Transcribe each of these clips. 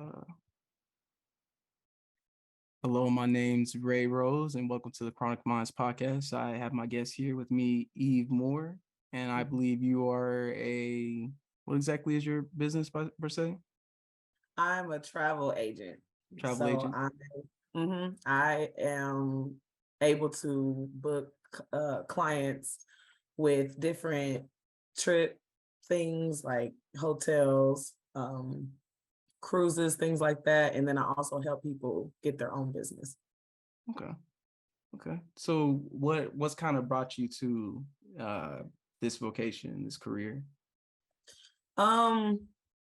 Uh, Hello, my name's Ray Rose, and welcome to the Chronic Minds podcast. I have my guest here with me, Yve Moore, and I believe you are what exactly is your business per se? I'm a travel agent. Travel So agent? I am able to book clients with different trip things like hotels, cruises, things like that. And then I also help people get their own business. Okay. Okay. So what's kind of brought you to uh this vocation, this career? Um,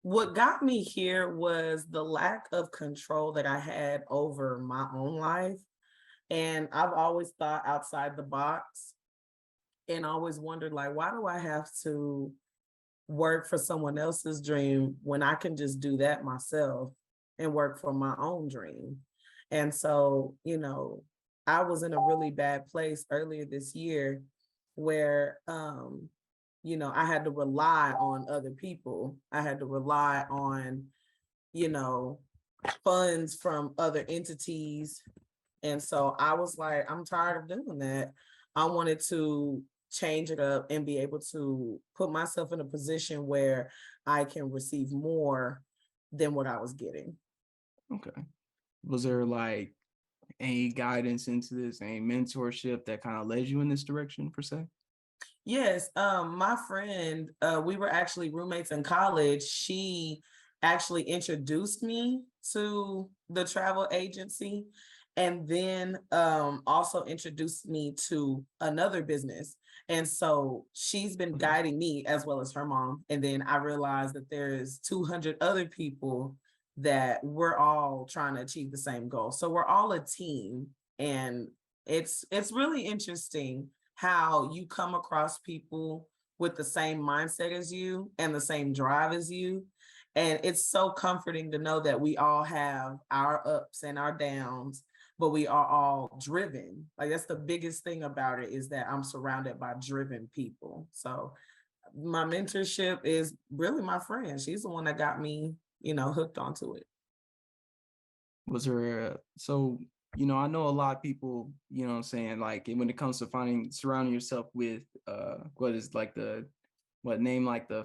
what got me here was the lack of control that I had over my own life. And I've always thought outside the box and always wondered, like, why do I have to work for someone else's dream when I can just do that myself and work for my own dream? And so, I was in a really bad place earlier this year where I had to rely on other people. I had to rely on, you know, funds from other entities. And so I was like, I'm tired of doing that. I wanted to change it up and be able to put myself in a position where I can receive more than what I was getting. Okay. Was there like any guidance into this, any mentorship that kind of led you in this direction per se? Yes, my friend, we were actually roommates in college. She actually introduced me to the travel agency and then also introduced me to another business. And so she's been Okay. guiding me as well as her mom. And then I realized that there's 200 other people that we're all trying to achieve the same goal. So we're all a team, and it's really interesting how you come across people with the same mindset as you and the same drive as you. And it's so comforting to know that we all have our ups and our downs, but we are all driven. Like, that's the biggest thing about it, is that I'm surrounded by driven people. So my mentorship is really my friend. She's the one that got me, hooked onto it. Was there I know a lot of people, what I'm saying, like when it comes to surrounding yourself with what is like the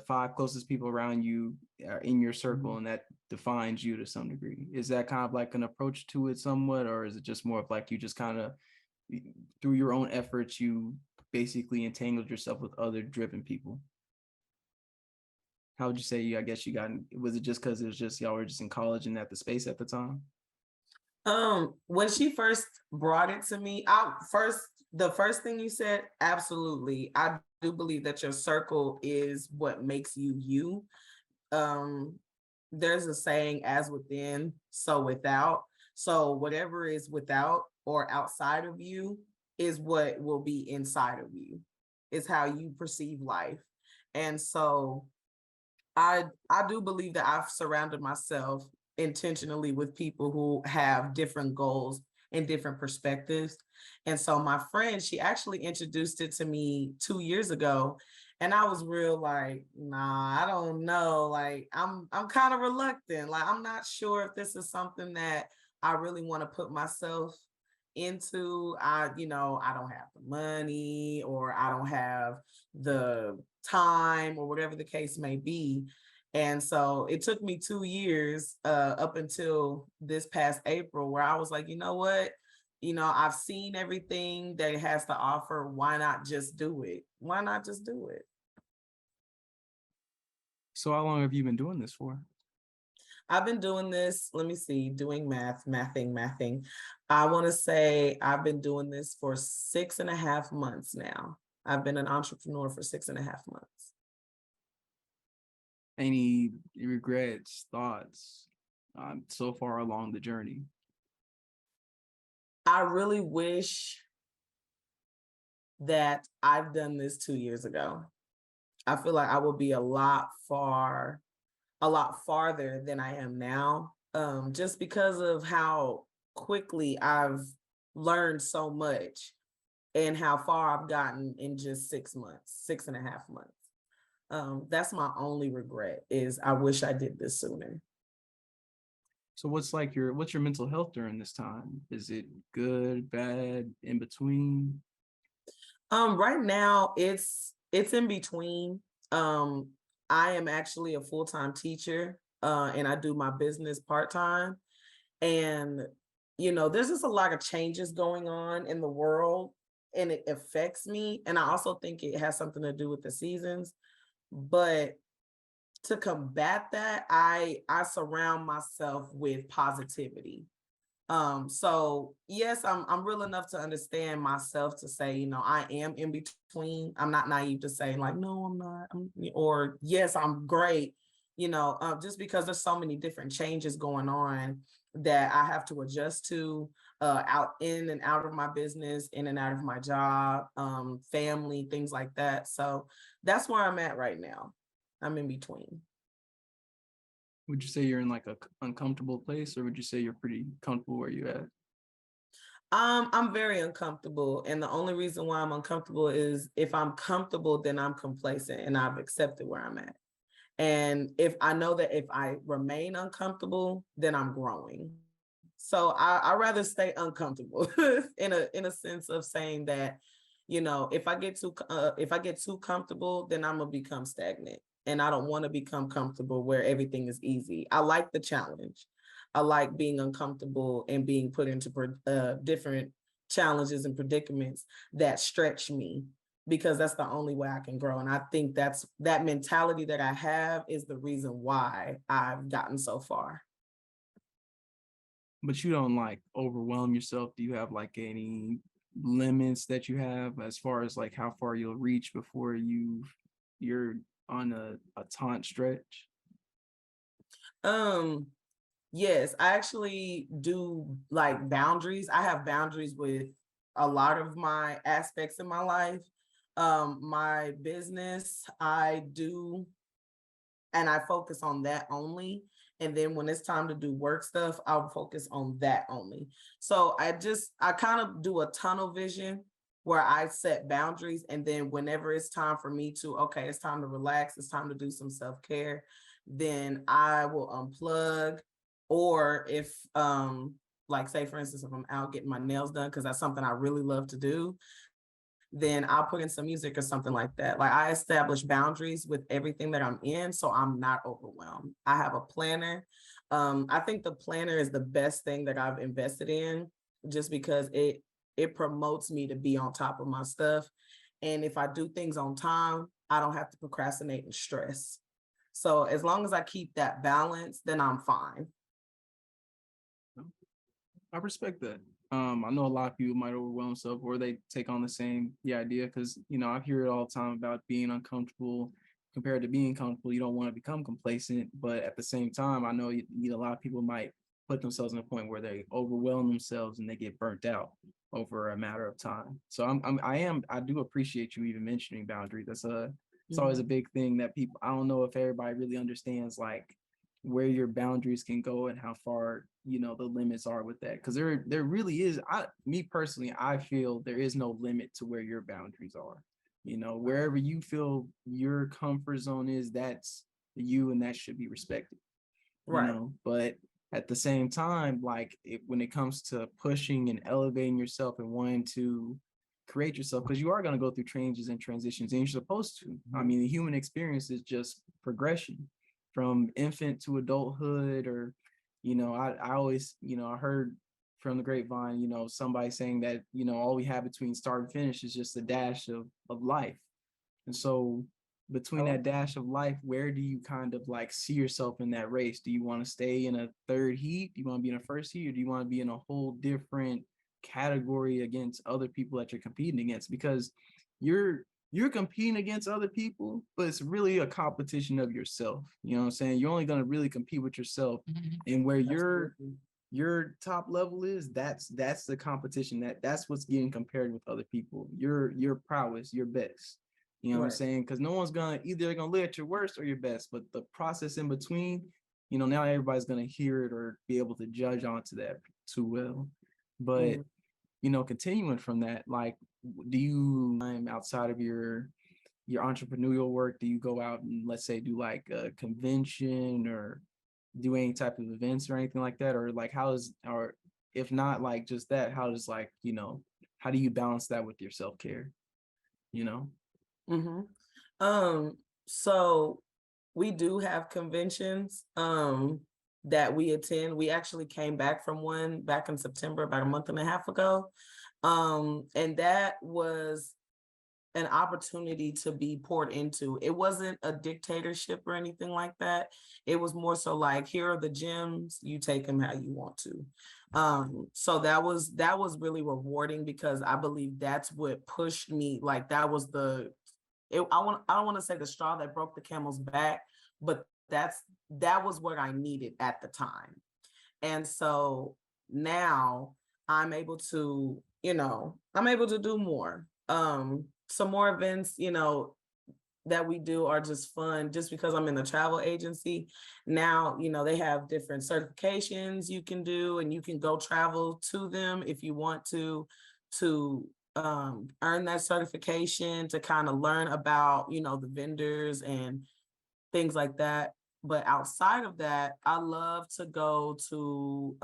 five closest people around you are in your circle, Mhm. and that defines you to some degree. Is that kind of like an approach to it somewhat, or is it just more of like you just kind of through your own efforts you basically entangled yourself with other driven people? How would you say I guess you got, was it just because it was just y'all were just in college and at the space at the time? When she first brought it to me, the first thing you said, absolutely. I do believe that your circle is what makes you you. Um, there's a saying, as within, so without. So whatever is without or outside of you is what will be inside of you, is how you perceive life. And so I do believe that I've surrounded myself intentionally with people who have different goals and different perspectives. And so my friend, she actually introduced it to me 2 years ago. And I was real like, nah, I don't know. Like, I'm kind of reluctant. Like, I'm not sure if this is something that I really want to put myself into. I don't have the money, or I don't have the time, or whatever the case may be. And so it took me 2 years, up until this past April, where I was like, you know what? I've seen everything that it has to offer. Why not just do it? Why not just do it? So how long have you been doing this for? I've been doing this, let me see, doing mathing. I want to say I've been doing this for 6.5 months now. I've been an entrepreneur for 6.5 months. Any regrets, thoughts, so far along the journey? I really wish that I've done this 2 years ago. I feel like I will be a lot farther than I am now, just because of how quickly I've learned so much and how far I've gotten in just 6 months, 6.5 months. That's my only regret, is I wish I did this sooner. So what's your mental health during this time? Is it good, bad, in between? Right now it's in between. Um, I am actually a full-time teacher, and I do my business part-time. And, there's just a lot of changes going on in the world and it affects me. And I also think it has something to do with the seasons. But to combat that, I surround myself with positivity. So yes, I'm real enough to understand myself to say, I am in between. I'm not naive to say like, no, I'm not, or yes, I'm great. Just because there's so many different changes going on that I have to adjust to, out in and out of my business, in and out of my job, family, things like that. So that's where I'm at right now. I'm in between. Would you say you're in like a uncomfortable place, or would you say you're pretty comfortable where you at? I'm very uncomfortable, and the only reason why I'm uncomfortable is if I'm comfortable, then I'm complacent and I've accepted where I'm at. And if I know that if I remain uncomfortable, then I'm growing. So I rather stay uncomfortable in a sense of saying that, if I get too comfortable, then I'm gonna become stagnant. And I don't want to become comfortable where everything is easy. I like the challenge. I like being uncomfortable and being put into different challenges and predicaments that stretch me because that's the only way I can grow. And I think that mentality that I have is the reason why I've gotten so far. But you don't like overwhelm yourself. Do you have like any limits that you have as far as like how far you'll reach before you're on a taunt stretch? Um, yes, I actually do like boundaries. I have boundaries with a lot of my aspects in my life. My business, I do and I focus on that only. And then when it's time to do work stuff, I'll focus on that only. So I kind of do a tunnel vision where I set boundaries. And then whenever it's time for me to, okay, it's time to relax, it's time to do some self care, then I will unplug. Or if, like, say, for instance, if I'm out getting my nails done, because that's something I really love to do, then I'll put in some music or something like that. Like I establish boundaries with everything that I'm in, so I'm not overwhelmed. I have a planner. I think the planner is the best thing that I've invested in, just because it promotes me to be on top of my stuff. And if I do things on time, I don't have to procrastinate and stress. So as long as I keep that balance, then I'm fine. I respect that. I know a lot of people might overwhelm themselves or they take on the idea because I hear it all the time about being uncomfortable compared to being comfortable. You don't want to become complacent, but at the same time, I know a lot of people might put themselves in a point where they overwhelm themselves and they get burnt out over a matter of time. So I do appreciate you even mentioning boundaries. It's always a Mhm. big thing that people. I don't know if everybody really understands like where your boundaries can go and how far the limits are with that, because there really is. Me personally, I feel there is no limit to where your boundaries are. Wherever you feel your comfort zone is, that's you, and that should be respected. Right. But at the same time, like when it comes to pushing and elevating yourself and wanting to create yourself, because you are going to go through changes and transitions, and you're supposed to. I mean, the human experience is just progression from infant to adulthood. Or I always I heard from the grapevine, somebody saying that all we have between start and finish is just a dash of life. And so between Oh, that dash of life, where do you kind of like see yourself in that race? Do you want to stay in a third heat? Do you want to be in a first heat? Or do you want to be in a whole different category against other people that you're competing against? Because you're you're competing against other people, but it's really a competition of yourself. You know what I'm saying? You're only going to really compete with yourself. And where absolutely. your top level is, that's the competition, that's what's getting compared with other people, your prowess, your best. You know what I'm Right. saying? Because no one's gonna either gonna look at your worst or your best, but the process in between, now everybody's gonna hear it or be able to judge onto that too well. But Mhm. continuing from that, like, do you outside of your entrepreneurial work, do you go out and let's say do like a convention or do any type of events or anything like that? Or like how is, or if not like just that, how does like, how do you balance that with your self-care, you know? hmm so we do have conventions that we attend. We actually came back from one back in September, about a month and a half ago. And that was an opportunity to be poured into. It wasn't a dictatorship or anything like that. It was more so like, here are the gems, you take them how you want to. So that was really rewarding, because I believe that's what pushed me. Like that was I don't want to say the straw that broke the camel's back, but that was what I needed at the time. And so now I'm able to, I'm able to do more. Some more events, that we do are just fun, just because I'm in a travel agency. Now, they have different certifications you can do, and you can go travel to them if you want to earn that certification, to kind of learn about, the vendors and things like that. But outside of that, I love to go to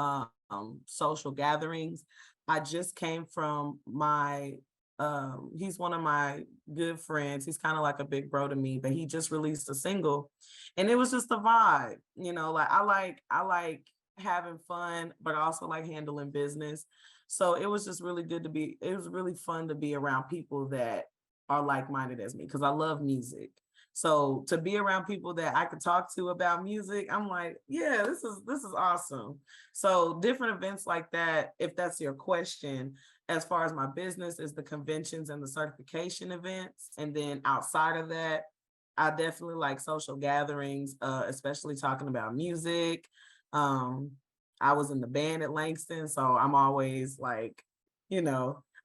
social gatherings. I just came from he's one of my good friends. He's kind of like a big bro to me, but he just released a single, and it was just a vibe. Like I like having fun, but I also like handling business. So it was just really good to be. It was really fun to be around people that are like minded as me, because I love music. So to be around people that I could talk to about music, I'm like, yeah, this is awesome. So different events like that, if that's your question, as far as my business, is the conventions and the certification events. And then outside of that, I definitely like social gatherings, especially talking about music. Um, I was in the band at Langston, so I'm always like,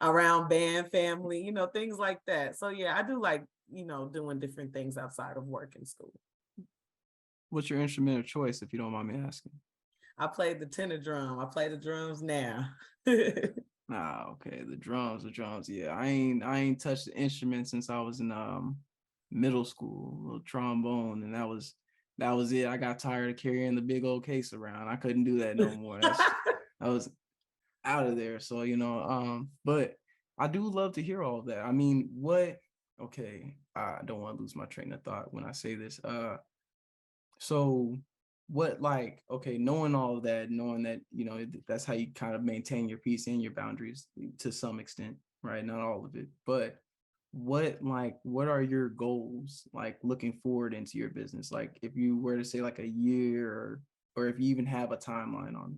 around band family, things like that. So yeah, I do like, doing different things outside of work and school. What's your instrument of choice, if you don't mind me asking? I played the tenor drum. I play the drums now. Ah, okay. The drums. Yeah, I ain't touched the instrument since I was in middle school, little trombone, and that was it. I got tired of carrying the big old case around. I couldn't do that no more. I was out of there. So, but I do love to hear all of that. I mean, okay, I don't want to lose my train of thought when I say this. So what, like, okay, knowing all of that, knowing that, that's how you kind of maintain your peace and your boundaries to some extent, right? Not all of it, but what are your goals, like looking forward into your business? Like if you were to say like a year, or if you even have a timeline on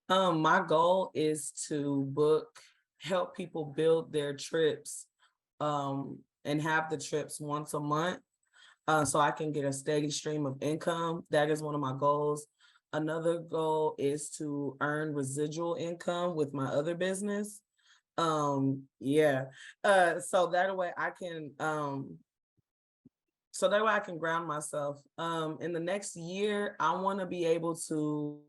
it. My goal is to help people build their trips, and have the trips once a month, so I can get a steady stream of income. That is one of my goals. Another goal is to earn residual income with my other business. Yeah. So that way I can ground myself. In the next year, I want to be able to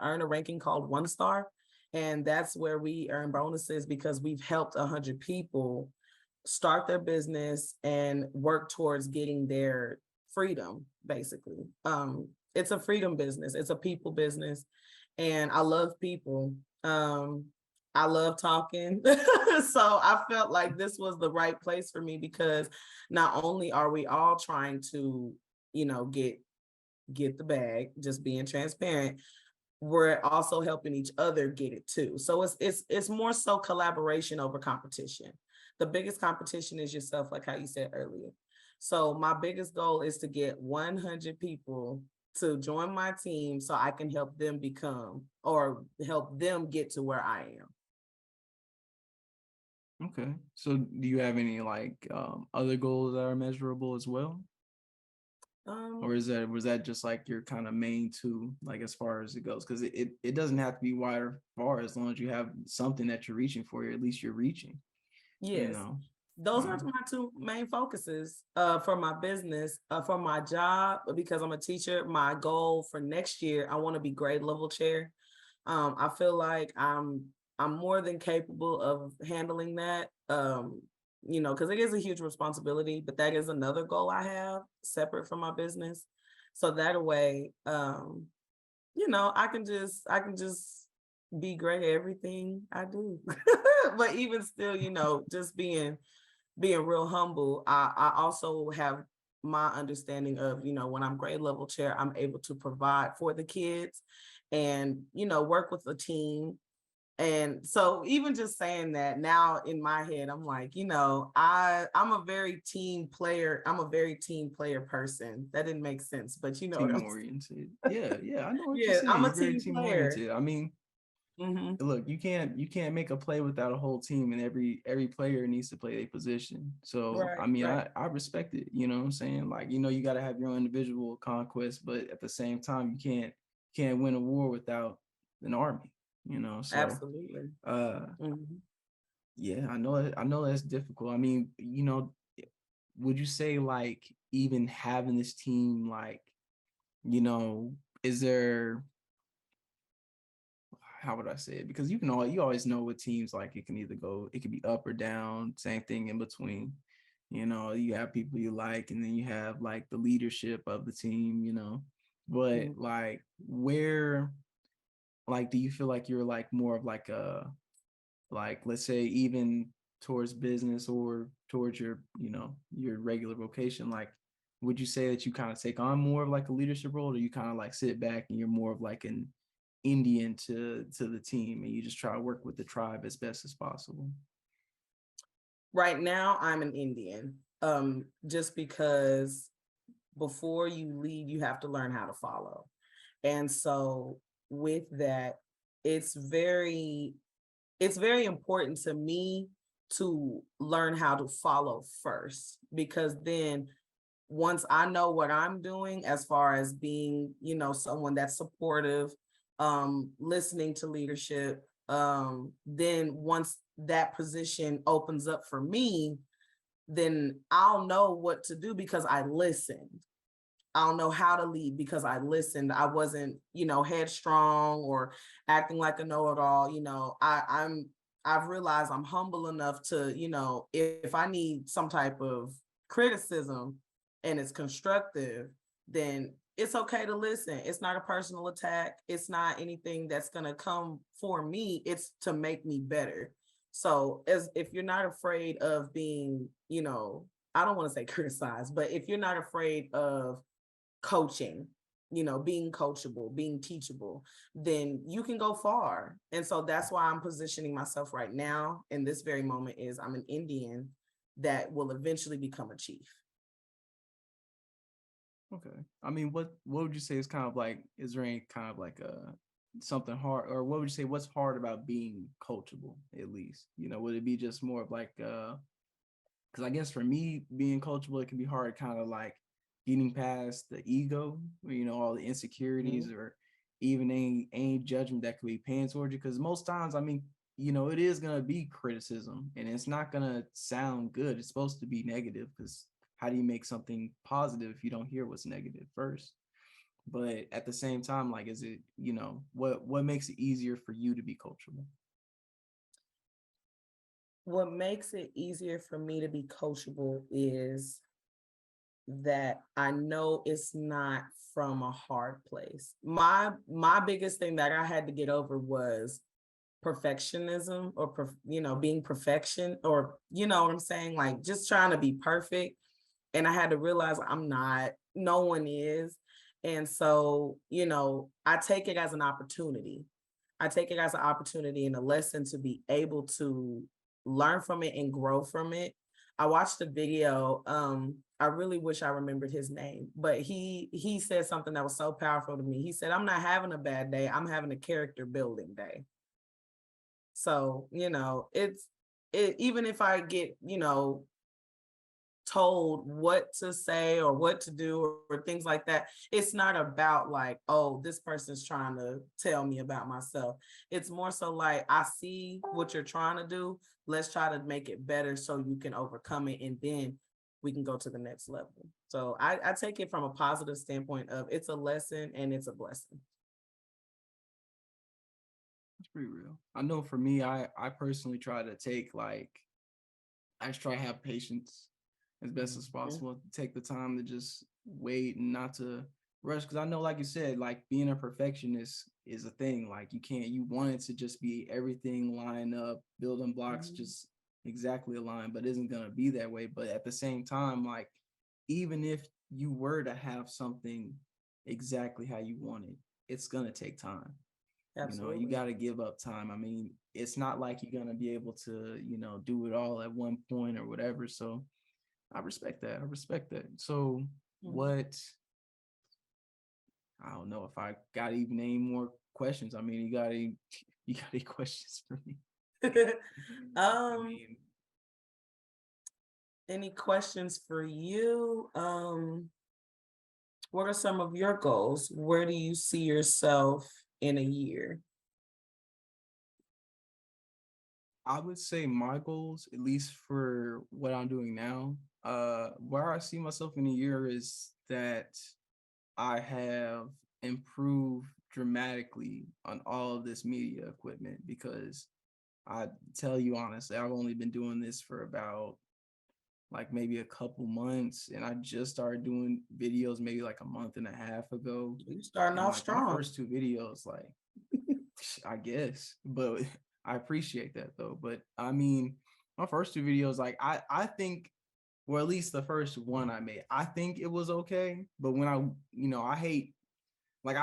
earn a ranking called 1 star. And that's where we earn bonuses, because we've helped 100 people start their business and work towards getting their freedom, basically. It's a freedom business, it's a people business, and I love people. I love talking. So I felt like this was the right place for me, because not only are we all trying to, get the bag, just being transparent, we're also helping each other get it too. So it's more so collaboration over competition. The biggest competition is yourself, like how you said earlier. So my biggest goal is to get 100 people to join my team, so I can help them become, or help them get to where I am. Okay. So do you have any like other goals that are measurable as well? Um, Or was that just like your kind of main two, like as far as it goes? Because it doesn't have to be wide or far, as long as you have something that you're reaching for, or at least you're reaching, you yes, know. those are Um, my two main focuses for my business. For my job, because I'm a teacher, my goal for next year, I want to be grade level chair. I feel like I'm more than capable of handling that. Because it is a huge responsibility, but that is another goal I have separate from my business. So that way, I can just be great at everything I do. But even still, just being real humble, I also have my understanding of, when I'm grade level chair, I'm able to provide for the kids and, work with a team. And so even just saying that now in my head, I'm like, I'm a very team player. I'm a very team player person. That didn't make sense, but you know what Team I'm oriented. Yeah, yeah, I know what you're Yeah, saying. I'm You're a very team team player. oriented. I mean, Hmm. look, you can't make a play without a whole team, and every player needs to play a position. So Right, I mean, right. I respect it. You know what I'm saying? Like, you got to have your own individual conquest, but at the same time, you can't win a war without an army. So Absolutely. uh Mhm. yeah, I know that's difficult. I mean, would you say like even having this team, like, you know, is there, how would I say it? Because you always know with teams, like it can be up or down, same thing in between. You have people you like, and then you have like the leadership of the team. But Mhm. like where, like, do you feel like you're like more of like a, like, let's say even towards business or towards your regular vocation, like, would you say that you kind of take on more of like a leadership role, or you kind of like sit back and you're more of like an Indian to the team, and you just try to work with the tribe as best as possible? Right now, I'm an Indian. Just because before you lead, you have to learn how to follow. And so with that, it's very it's very important to me to learn how to follow first, because then once I know what I'm doing as far as being, someone that's supportive, listening to leadership, then once that position opens up for me, then I'll know what to do because I listened. I'll know how to lead because I listened. I wasn't, headstrong or acting like a know-it-all. I've realized I'm humble enough to, if I need some type of criticism and it's constructive, then it's okay to listen. It's not a personal attack. It's not anything that's gonna come for me. It's to make me better. So as if you're not afraid of being, I don't want to say criticized, but if you're not afraid of coaching, being coachable, being teachable, then you can go far. And so that's why I'm positioning myself right now in this very moment is I'm an Indian that will eventually become a chief. Okay. I mean, what would you say is kind of like, is there any kind of like something hard, or what would you say what's hard about being coachable, at least? Would it be just more of like because I guess for me, being coachable, it can be hard, kind of like getting past the ego, or, all the insecurities, Mhm. or even any judgment that could be paying towards you. Because most times, I mean, it is gonna be criticism, and it's not gonna sound good. It's supposed to be negative, because how do you make something positive if you don't hear what's negative first? But at the same time, like, is it, what makes it easier for you to be coachable? What makes it easier for me to be coachable is that I know it's not from a hard place. My biggest thing that I had to get over was perfectionism, or being perfection, or you know what I'm saying, like just trying to be perfect. And I had to realize I'm not, no one is. And so, I take it as an opportunity. I take it as an opportunity and a lesson to be able to learn from it and grow from it. I watched a video. I really wish I remembered his name, but he said something that was so powerful to me. He said, "I'm not having a bad day. I'm having a character building day." So, even if I get, told what to say or what to do, or things like that, it's not about like, oh, this person's trying to tell me about myself. It's more so like, I see what you're trying to do. Let's try to make it better so you can overcome it. And then we can go to the next level. So I take it from a positive standpoint of it's a lesson and it's a blessing. It's pretty real. I know for me, I personally try to take like, I just try to have patience as best as Mhm. possible. Take the time to just wait, and not to rush, because I know, like you said, like being a perfectionist is a thing. Like you want it to just be everything line up, building blocks Mhm. just exactly aligned, but it isn't gonna be that way. But at the same time, like even if you were to have something exactly how you want it, it's gonna take time. You Absolutely. got to give up time. I mean, it's not like you're gonna be able to, do it all at one point or whatever. So I respect that. I respect that. So Mhm. what I don't know if I got even any more questions. I mean, you got any questions for me? I um, mean, any questions for you? What are some of your goals? Where do you see yourself in a year? I would say my goals, at least for what I'm doing now, where I see myself in a year is that I have improved dramatically on all of this media equipment because I tell you honestly, I've only been doing this for about like maybe a couple months, and I just started doing videos maybe like a month and a half ago. You starting And off like my strong. first two videos, like I guess, but I appreciate that though. But I mean, my first two videos, like I think, or at least the first one I made, I think it was okay. But when I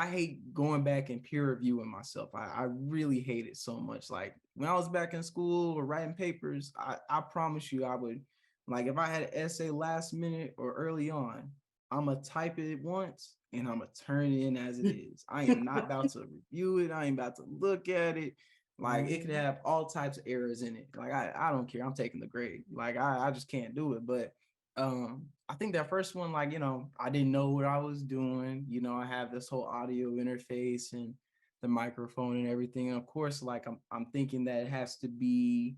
hate going back and peer reviewing myself. I really hate it so much. Like when I was back in school or writing papers, I promise you I would, like if I had an essay last minute or early on, I'ma type it once and I'ma turn it in as it is. I am not about to review it. I ain't about to look at it. Like it could Mhm. have all types of errors in it. Like I don't care. I'm taking the grade. Like I just can't do it. But I think that first one, like, I didn't know what I was doing. I have this whole audio interface and the microphone and everything. And of course, like I'm thinking that it has to be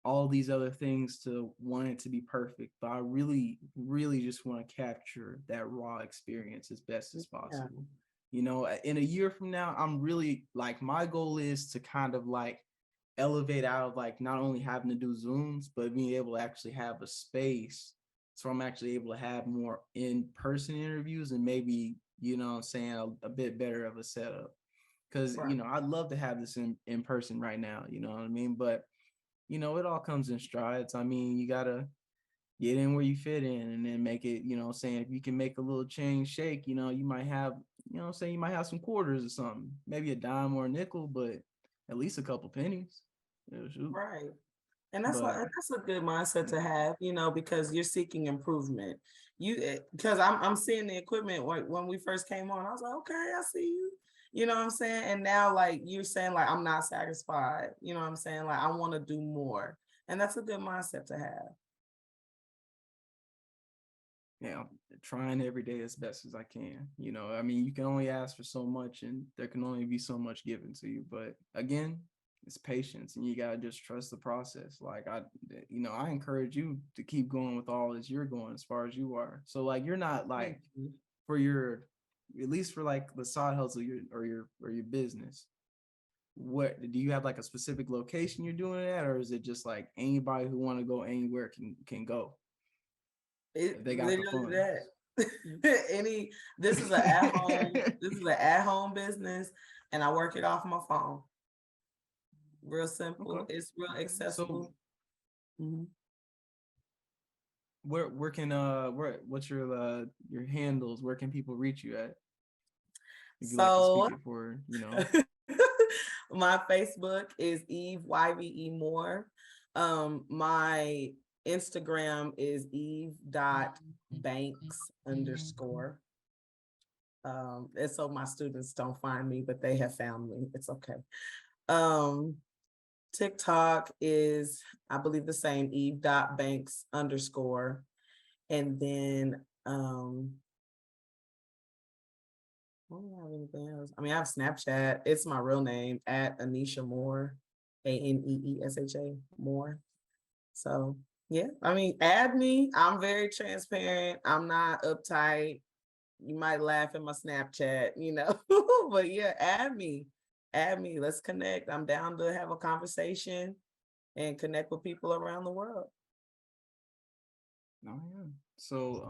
all these other things to want it to be perfect. But I really, really just want to capture that raw experience as best as Yeah. possible. In a year from now, I'm really like my goal is to kind of like elevate out of like not only having to do Zooms, but being able to actually have a space so I'm actually able to have more in-person interviews and maybe, what I'm saying, a bit better of a setup. Because, Right. I'd love to have this in person right now, you know what I mean? But, it all comes in strides. I mean, you gotta get in where you fit in and then make it, what I'm saying, if you can make a little change shake, you might have, what I'm saying, you might have some quarters or something, maybe a dime or a nickel, but at least a couple pennies. Yeah, shoot. Right. And But that's a good mindset to have, because you're seeking improvement. Because I'm seeing the equipment when we first came on, I was like, okay, I see you. You know what I'm saying? And now like you're saying like I'm not satisfied. You know what I'm saying? Like I want to do more. And that's a good mindset to have. I'm trying every day as best as I can. I mean, you can only ask for so much and there can only be so much given to you. But again, it's patience and you gotta just trust the process. Like I encourage you to keep going with all as you're going as far as you are. So like you're not Thank like you. for your at least for like the side hustle your business. What do you have like a specific location you're doing it at, or is it just like anybody who want to go anywhere can go It if they got the literally funds? that. Any this is an at home, this is an at home business, and I work it off my phone. Real Okay. simple. It's real Okay. So accessible. Mhm. what's your handles? Where can people reach you at? If you like to So speak it for, my Facebook is Yve Moore. My Instagram is Eve.banks underscore. And so my students don't find me, but they have found me. It's okay. Um, TikTok is, I believe, the same Eve.banks underscore. And then I don't have anything else. I mean, I have Snapchat. It's my real name at Anisha Moore, Aneesha Moore. So yeah, I mean, add me. I'm very transparent. I'm not uptight. You might laugh at my Snapchat. But yeah, add me. Add me. Let's connect. I'm down to have a conversation and connect with people around the world. oh yeah. So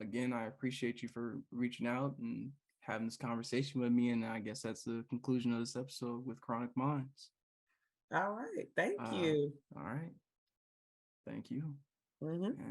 again, I appreciate you for reaching out and having this conversation with me. And I guess that's the conclusion of this episode with Chronic Minds. All right. Thank Uh, you. all right. Thank you. Mhm.